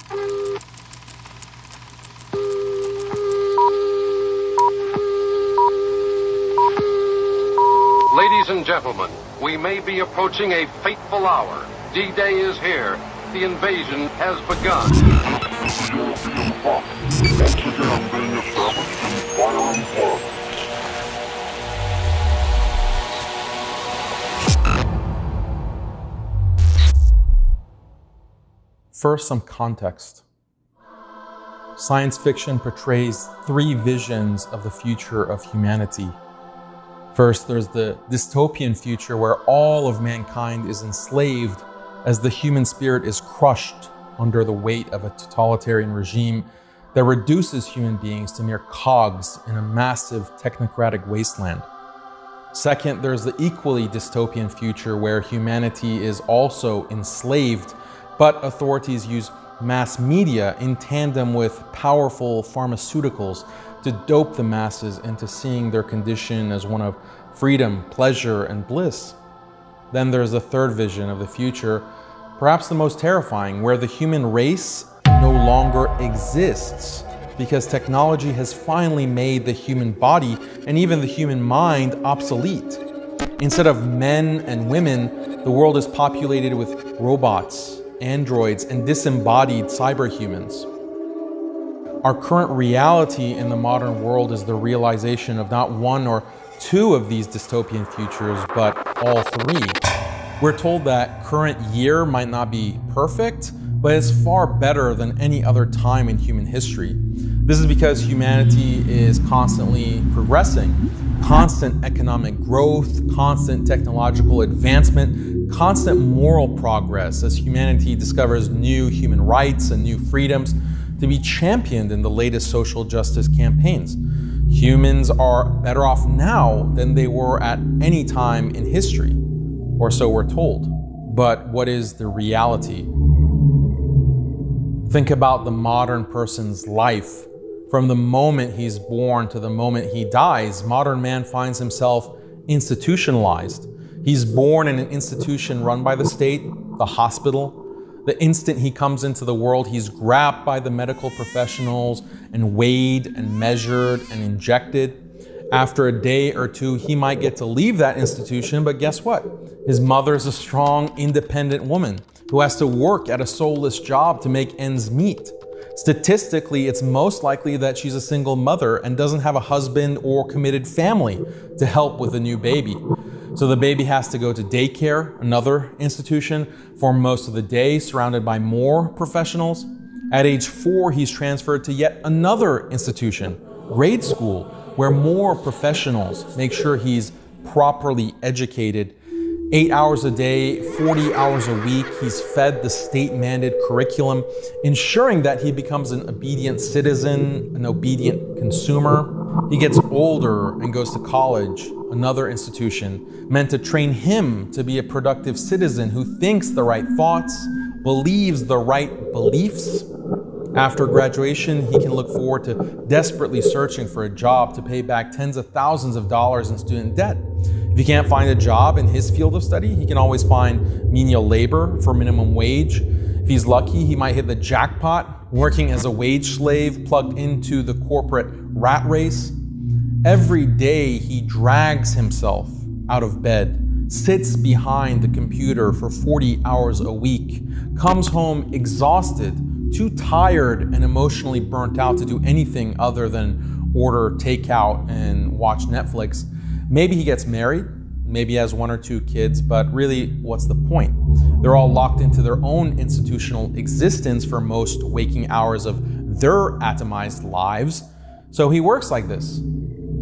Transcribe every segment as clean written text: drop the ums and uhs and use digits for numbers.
Ladies and gentlemen, we may be approaching a fateful hour. D-Day is here. The invasion has begun. First, some context. Science fiction portrays three visions of the future of humanity. First, there's the dystopian future where all of mankind is enslaved as the human spirit is crushed under the weight of a totalitarian regime that reduces human beings to mere cogs in a massive technocratic wasteland. Second, there's the equally dystopian future where humanity is also enslaved, but authorities use mass media in tandem with powerful pharmaceuticals to dope the masses into seeing their condition as one of freedom, pleasure, and bliss. Then there's the third vision of the future, perhaps the most terrifying, where the human race no longer exists because technology has finally made the human body and even the human mind obsolete. Instead of men and women, the world is populated with robots, androids, and disembodied cyberhumans. Our current reality in the modern world is the realization of not one or two of these dystopian futures, but all three. We're told that current year might not be perfect, but it's far better than any other time in human history. This is because humanity is constantly progressing. Constant economic growth, constant technological advancement, constant moral progress as humanity discovers new human rights and new freedoms to be championed in the latest social justice campaigns. Humans are better off now than they were at any time in history, or so we're told. But what is the reality? Think about the modern person's life. From the moment he's born to the moment he dies, modern man finds himself institutionalized. He's born in an institution run by the state, the hospital. The instant he comes into the world, he's grabbed by the medical professionals and weighed and measured and injected. After a day or two, he might get to leave that institution, but guess what? His mother's a strong, independent woman who has to work at a soulless job to make ends meet. Statistically, it's most likely that she's a single mother and doesn't have a husband or committed family to help with the new baby. So the baby has to go to daycare, another institution, for most of the day, surrounded by more professionals. At age 4, he's transferred to yet another institution, grade school, where more professionals make sure he's properly educated. 8 hours a day, 40 hours a week, he's fed the state-mandated curriculum, ensuring that he becomes an obedient citizen, an obedient consumer. He gets older and goes to college, another institution, meant to train him to be a productive citizen who thinks the right thoughts, believes the right beliefs. After graduation, he can look forward to desperately searching for a job to pay back tens of thousands of dollars in student debt. If he can't find a job in his field of study, he can always find menial labor for minimum wage. If he's lucky, he might hit the jackpot, working as a wage slave plugged into the corporate rat race. Every day he drags himself out of bed, sits behind the computer for 40 hours a week, comes home exhausted, too tired and emotionally burnt out to do anything other than order takeout and watch Netflix. Maybe he gets married, maybe has 1 or 2 kids, but really, what's the point? They're all locked into their own institutional existence for most waking hours of their atomized lives. So he works like this.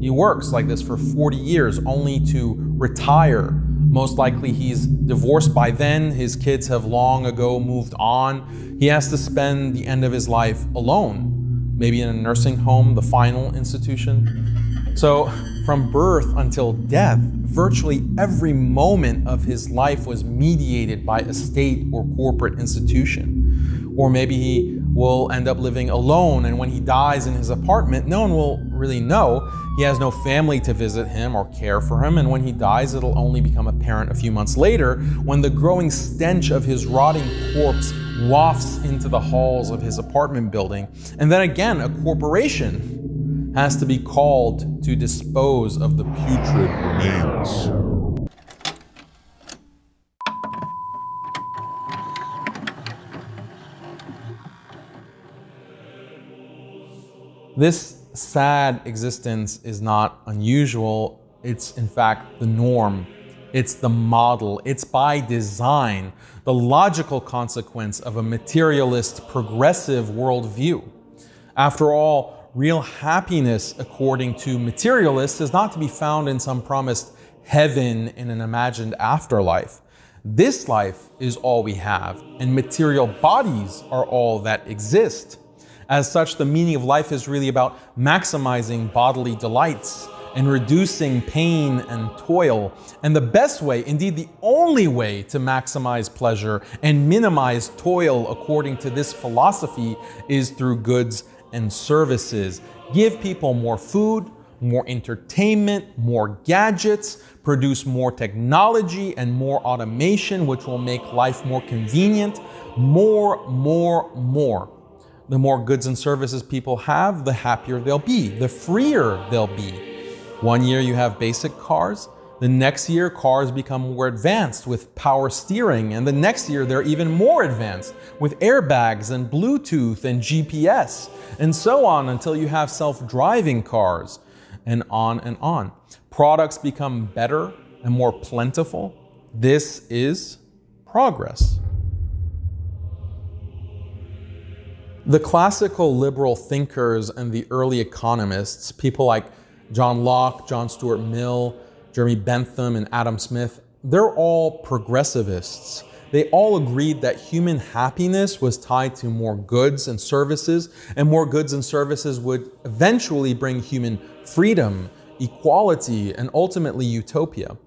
He works like this for 40 years, only to retire. Most likely he's divorced by then, his kids have long ago moved on. He has to spend the end of his life alone, maybe in a nursing home, the final institution. So from birth until death, virtually every moment of his life was mediated by a state or corporate institution. Or maybe he will end up living alone, and when he dies in his apartment, no one will really know. He has no family to visit him or care for him, and when he dies, it'll only become apparent a few months later when the growing stench of his rotting corpse wafts into the halls of his apartment building. And then again, a corporation has to be called to dispose of the putrid remains. This sad existence is not unusual. It's in fact the norm. It's the model. It's by design, the logical consequence of a materialist, progressive worldview. After all, real happiness, according to materialists, is not to be found in some promised heaven in an imagined afterlife. This life is all we have, and material bodies are all that exist. As such, the meaning of life is really about maximizing bodily delights and reducing pain and toil. And the best way, indeed the only way, to maximize pleasure and minimize toil according to this philosophy is through goods and services. Give people more food, more entertainment, more gadgets, produce more technology and more automation, which will make life more convenient. More. The more goods and services people have, the happier they'll be, the freer they'll be. One year you have basic cars, the next year cars become more advanced with power steering, and the next year they're even more advanced with airbags and Bluetooth and GPS, and so on until you have self-driving cars, and on and on. Products become better and more plentiful. This is progress. The classical liberal thinkers and the early economists, people like John Locke, John Stuart Mill, Jeremy Bentham, and Adam Smith, they're all progressivists. They all agreed that human happiness was tied to more goods and services, and more goods and services would eventually bring human freedom, equality, and ultimately utopia.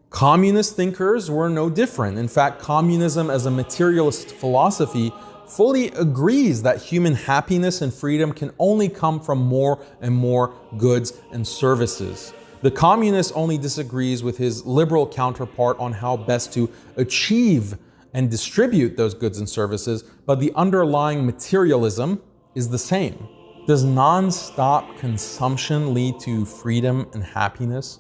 Communist thinkers were no different. In fact, communism as a materialist philosophy fully agrees that human happiness and freedom can only come from more and more goods and services. The communist only disagrees with his liberal counterpart on how best to achieve and distribute those goods and services, but the underlying materialism is the same. Does non-stop consumption lead to freedom and happiness?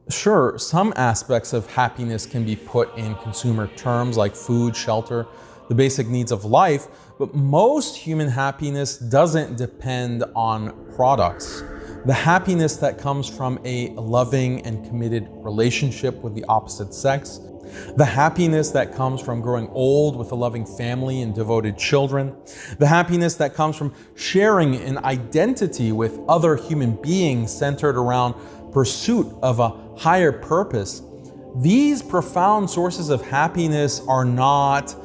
Sure, some aspects of happiness can be put in consumer terms like food, shelter, the basic needs of life, but most human happiness doesn't depend on products. The happiness that comes from a loving and committed relationship with the opposite sex, the happiness that comes from growing old with a loving family and devoted children, the happiness that comes from sharing an identity with other human beings centered around pursuit of a higher purpose. These profound sources of happiness are not,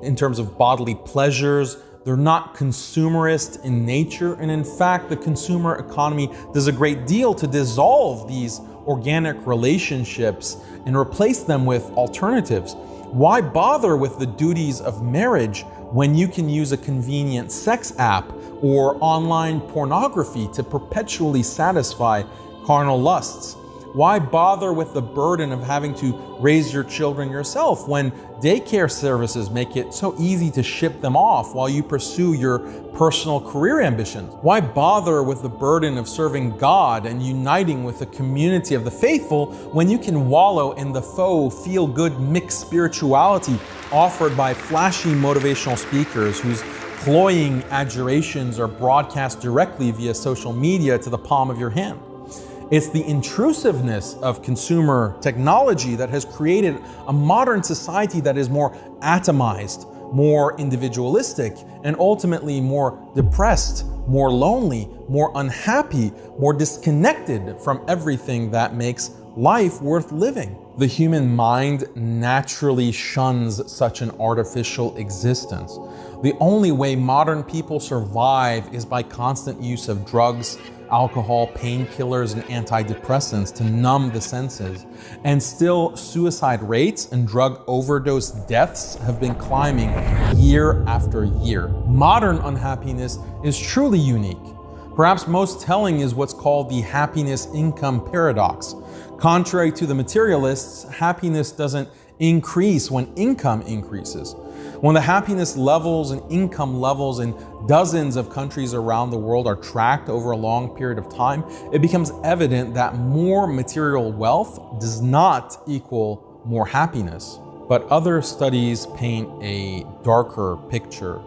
in terms of bodily pleasures, they're not consumerist in nature, and in fact, the consumer economy does a great deal to dissolve these organic relationships and replace them with alternatives. Why bother with the duties of marriage when you can use a convenient sex app or online pornography to perpetually satisfy carnal lusts? Why bother with the burden of having to raise your children yourself when daycare services make it so easy to ship them off while you pursue your personal career ambitions? Why bother with the burden of serving God and uniting with the community of the faithful when you can wallow in the faux feel-good mixed spirituality offered by flashy motivational speakers whose cloying adjurations are broadcast directly via social media to the palm of your hand? It's the intrusiveness of consumer technology that has created a modern society that is more atomized, more individualistic, and ultimately more depressed, more lonely, more unhappy, more disconnected from everything that makes life worth living. The human mind naturally shuns such an artificial existence. The only way modern people survive is by constant use of drugs, alcohol, painkillers, and antidepressants to numb the senses. And still, suicide rates and drug overdose deaths have been climbing year after year. Modern unhappiness is truly unique. Perhaps most telling is what's called the happiness income paradox. Contrary to the materialists, happiness doesn't increase when income increases. When the happiness levels and income levels in dozens of countries around the world are tracked over a long period of time, it becomes evident that more material wealth does not equal more happiness. But other studies paint a darker picture.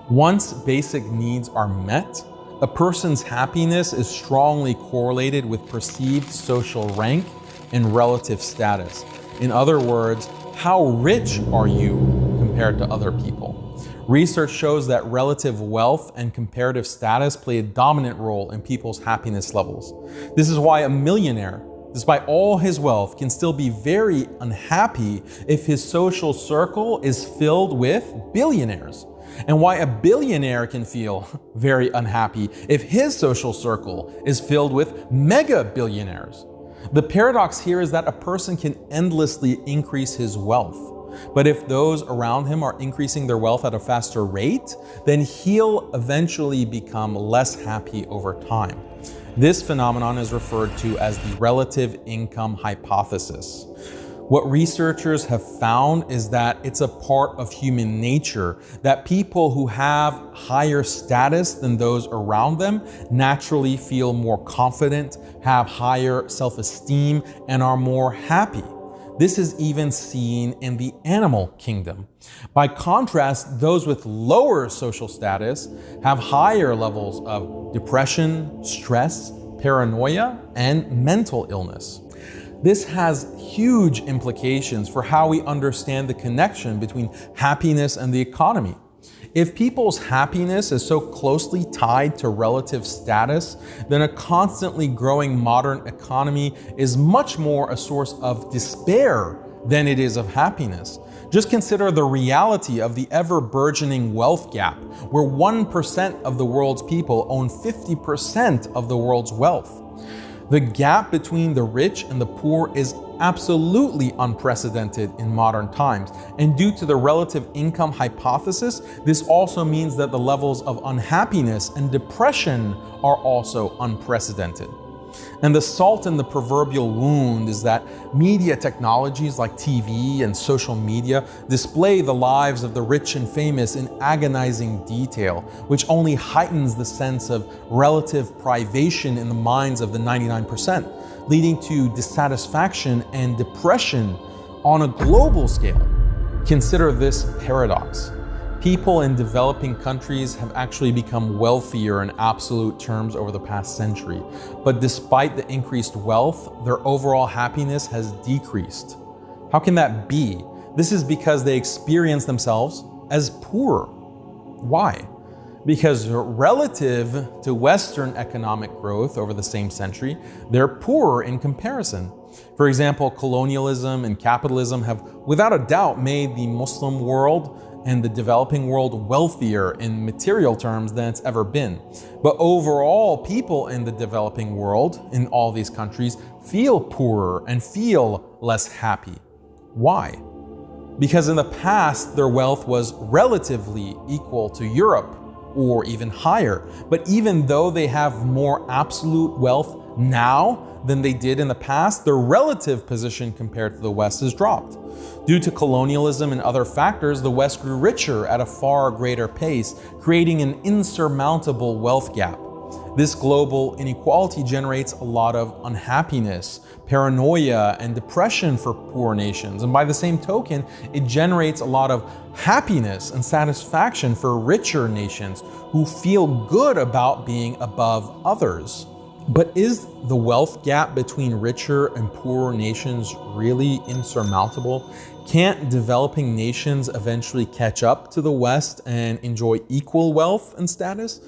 Once basic needs are met, a person's happiness is strongly correlated with perceived social rank and relative status. In other words, how rich are you compared to other people? Research shows that relative wealth and comparative status play a dominant role in people's happiness levels. This is why a millionaire, despite all his wealth, can still be very unhappy if his social circle is filled with billionaires. And why a billionaire can feel very unhappy if his social circle is filled with mega billionaires. The paradox here is that a person can endlessly increase his wealth, but if those around him are increasing their wealth at a faster rate, then he'll eventually become less happy over time. This phenomenon is referred to as the relative income hypothesis. What researchers have found is that it's a part of human nature that people who have higher status than those around them naturally feel more confident, have higher self-esteem, and are more happy. This is even seen in the animal kingdom. By contrast, those with lower social status have higher levels of depression, stress, paranoia, and mental illness. This has huge implications for how we understand the connection between happiness and the economy. If people's happiness is so closely tied to relative status, then a constantly growing modern economy is much more a source of despair than it is of happiness. Just consider the reality of the ever-burgeoning wealth gap, where 1% of the world's people own 50% of the world's wealth. The gap between the rich and the poor is absolutely unprecedented in modern times. And due to the relative income hypothesis, this also means that the levels of unhappiness and depression are also unprecedented. And the salt in the proverbial wound is that media technologies like TV and social media display the lives of the rich and famous in agonizing detail, which only heightens the sense of relative privation in the minds of the 99%, leading to dissatisfaction and depression on a global scale. Consider this paradox. People in developing countries have actually become wealthier in absolute terms over the past century, but despite the increased wealth, their overall happiness has decreased. How can that be? This is because they experience themselves as poor. Why? Because relative to Western economic growth over the same century, they're poorer in comparison. For example, colonialism and capitalism have without a doubt made the Muslim world and the developing world wealthier in material terms than it's ever been. But overall, people in the developing world, in all these countries, feel poorer and feel less happy. Why? Because in the past, their wealth was relatively equal to Europe, or even higher. But even though they have more absolute wealth now than they did in the past, their relative position compared to the West has dropped. Due to colonialism and other factors, the West grew richer at a far greater pace, creating an insurmountable wealth gap. This global inequality generates a lot of unhappiness, paranoia, and depression for poor nations. And by the same token, it generates a lot of happiness and satisfaction for richer nations who feel good about being above others. But is the wealth gap between richer and poorer nations really insurmountable? Can't developing nations eventually catch up to the West and enjoy equal wealth and status?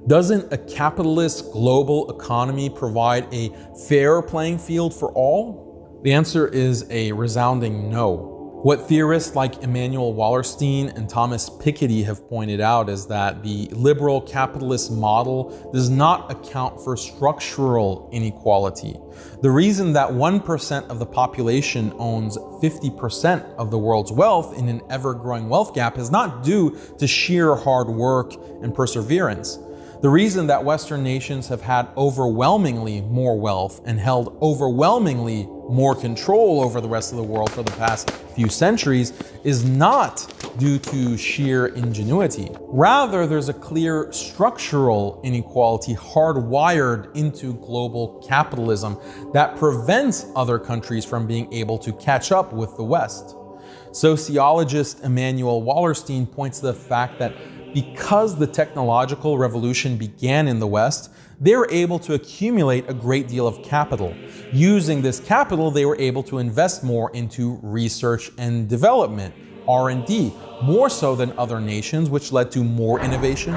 Doesn't a capitalist global economy provide a fair playing field for all? The answer is a resounding no. What theorists like Emanuel Wallerstein and Thomas Piketty have pointed out is that the liberal capitalist model does not account for structural inequality. The reason that 1% of the population owns 50% of the world's wealth in an ever-growing wealth gap is not due to sheer hard work and perseverance. The reason that Western nations have had overwhelmingly more wealth and held overwhelmingly more control over the rest of the world for the past few centuries is not due to sheer ingenuity. Rather, there's a clear structural inequality hardwired into global capitalism that prevents other countries from being able to catch up with the West. Sociologist Emanuel Wallerstein points to the fact that because the technological revolution began in the West, they were able to accumulate a great deal of capital. Using this capital, they were able to invest more into research and development, R&D, more so than other nations, which led to more innovation,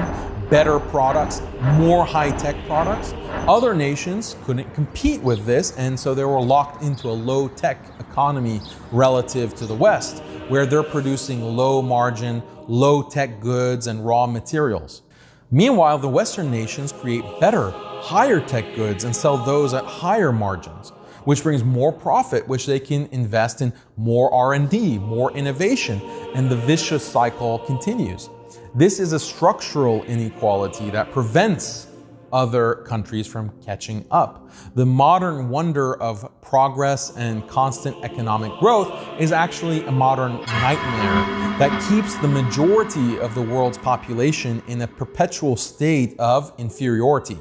better products, more high-tech products. Other nations couldn't compete with this, and so they were locked into a low-tech economy relative to the West, where they're producing low-margin, low-tech goods and raw materials. Meanwhile, the Western nations create better, higher-tech goods and sell those at higher margins, which brings more profit, which they can invest in more R&D, more innovation, and the vicious cycle continues. This is a structural inequality that prevents other countries from catching up. The modern wonder of progress and constant economic growth is actually a modern nightmare that keeps the majority of the world's population in a perpetual state of inferiority.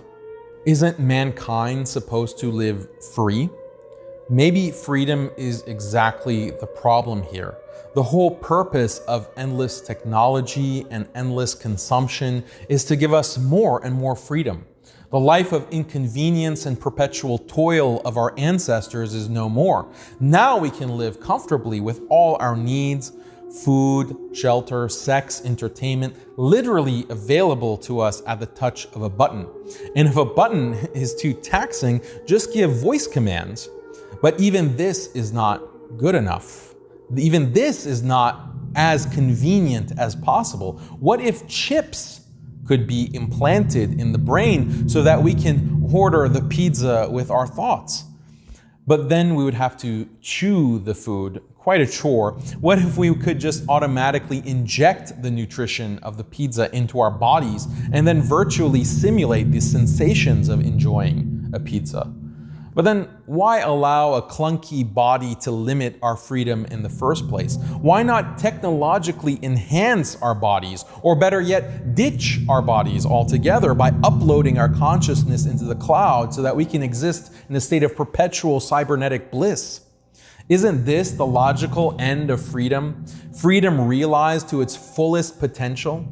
Isn't mankind supposed to live free? Maybe freedom is exactly the problem here. The whole purpose of endless technology and endless consumption is to give us more and more freedom. The life of inconvenience and perpetual toil of our ancestors is no more. Now we can live comfortably with all our needs, food, shelter, sex, entertainment, literally available to us at the touch of a button. And if a button is too taxing, just give voice commands. But even this is not good enough. Even this is not as convenient as possible. What if chips could be implanted in the brain so that we can order the pizza with our thoughts? But then we would have to chew the food, quite a chore. What if we could just automatically inject the nutrition of the pizza into our bodies and then virtually simulate the sensations of enjoying a pizza? But then why allow a clunky body to limit our freedom in the first place? Why not technologically enhance our bodies, or better yet, ditch our bodies altogether by uploading our consciousness into the cloud so that we can exist in a state of perpetual cybernetic bliss? Isn't this the logical end of freedom? Freedom realized to its fullest potential?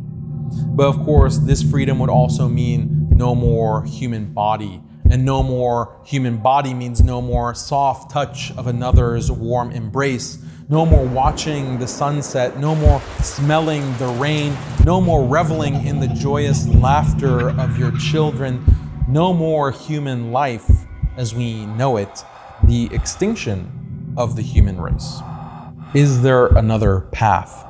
But of course, this freedom would also mean no more human body. And no more human body means no more soft touch of another's warm embrace, no more watching the sunset, no more smelling the rain, no more reveling in the joyous laughter of your children, no more human life as we know it, the extinction of the human race. Is there another path?